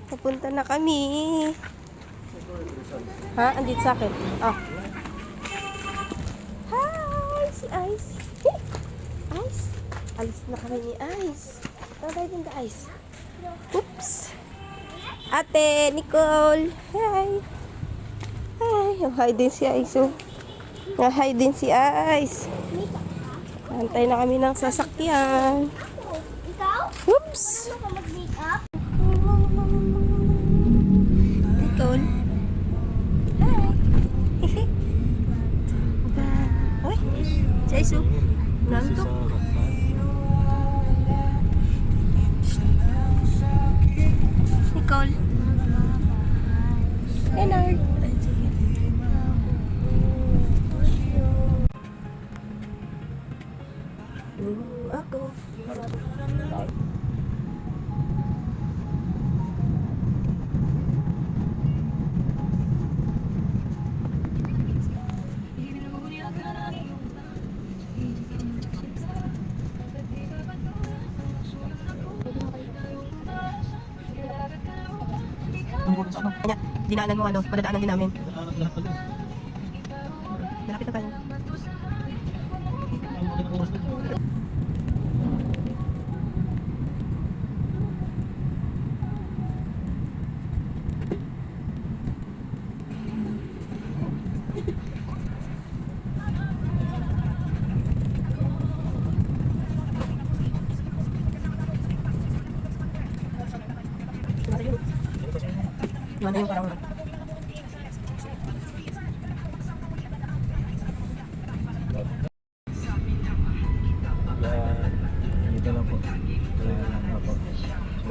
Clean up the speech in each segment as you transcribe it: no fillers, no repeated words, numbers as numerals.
Papunta na kami. Ha? Andito sa akin. Ah. Hi! Si Ice. Ice. Alis na kami ni Ice. Tatay din ka, Ice. Oops. Ate, Nicole. Hi. Hi. Oh, hi din si Ice. Oh. Hi din si Ice. Antay na kami ng sasakyan. Oops. Nicole. Hi. Oy. Si Ice. Oh. Nanto. Nicole. Leonard. Ako. Kanya, dinaanan mo ano, madadaanan din namin. Malapit na tayo. Yun na yung parang dito na po.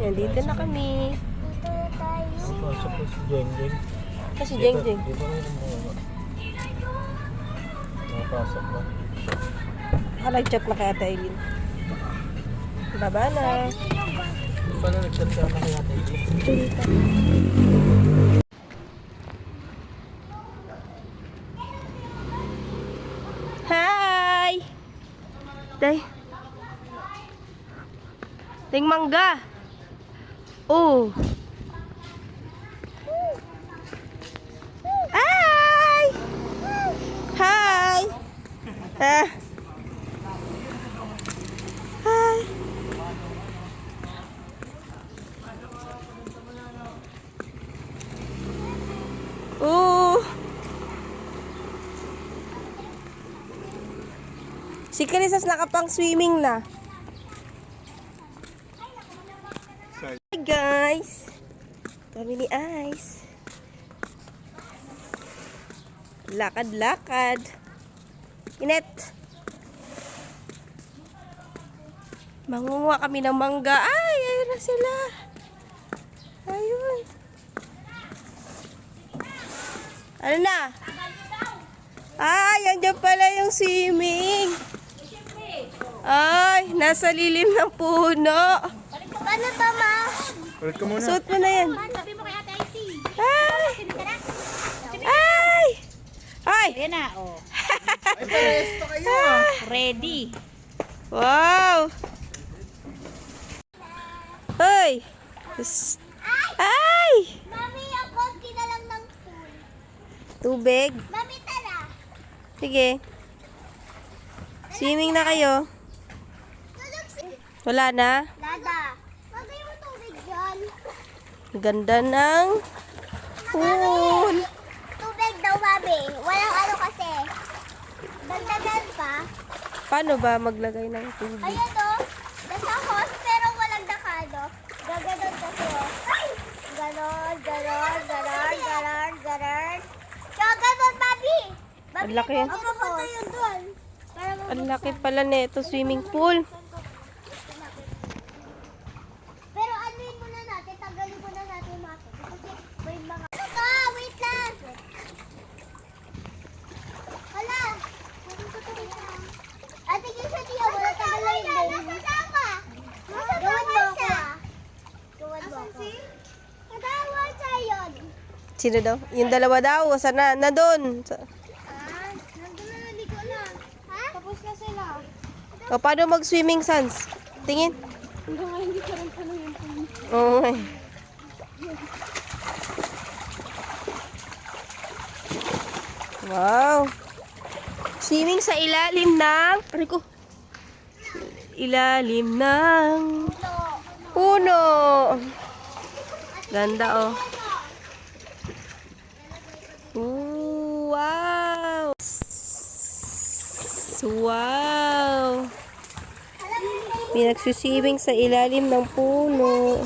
yan, dito na kami. Pasok po si Jeng Jeng. Kasi Jeng Jeng. Dito na yung mga nakapasok na. Nag-chat na kay Ate Eileen. Baba na. Paano nag-chat ka na kaya tayo? Hi! Day. Ting mangga. Oh. Hi! Hi! Ah. Hi! Oh. Si Chrisas nakapang swimming na. Hi guys. Kami ni Ice. Lakad-lakad. Inet. Mangunguha kami ng mangga. Ay, ayun na sila. Ayun. Ano na? Ay, andyan pala yung swimming. Ay, nasa lilim ng puno. Paano ba, ma? Ulit ka muna. Suot mo na yan. Sabi mo kay Ate Icy. Ay! Sino ka na? Ay! Ay! Ayan na, oh. Ay, pares pa kayo. Ready. Wow! Ay! Psst. Ay! Mami, ang konti na lang ng pool. Tubig. Mami, tara. Sige. Swimming na kayo. Tulog si... Wala na. Dada. Lagay mo tubig dyan. Ganda ng pool. Tubig daw, mami. Walang ano kasi. Dagdagan pa. Paano ba maglagay ng tubig? Ayan, oh. Nasa hose, pero walang dakado. Gaganon kasi, oh. Ganon, ganon, ganon, ganon, ganon. Gaganon, mami. Ang laki yan. Ang papunta yun doon. Ang laki pala nito swimming pool. Pero anuin muna natin, tanggalin muna natin yung mga to. Kasi may mga... Ano to? Wait lang! Hala! Ate, yung sa tiyo, wala tanggalin din. Nasa tama! Gawin mo ako ah. Gawin mo ako. Nagawa siya yun. Sino daw? Yung dalawa daw. Saan na? Nandun. Nandun na naligo na. Ha? Tapos na sila. O, paano mag-swimming, Sans? Tingin. Hanggang ngayon hindi ko rin tanong yung Oo. Oh, wow. Swimming sa ilalim ng... Aray ko. Ilalim ng... puno. Ganda, oh. Ooh, wow. Wow. Pinagsisibing sa ilalim ng puno.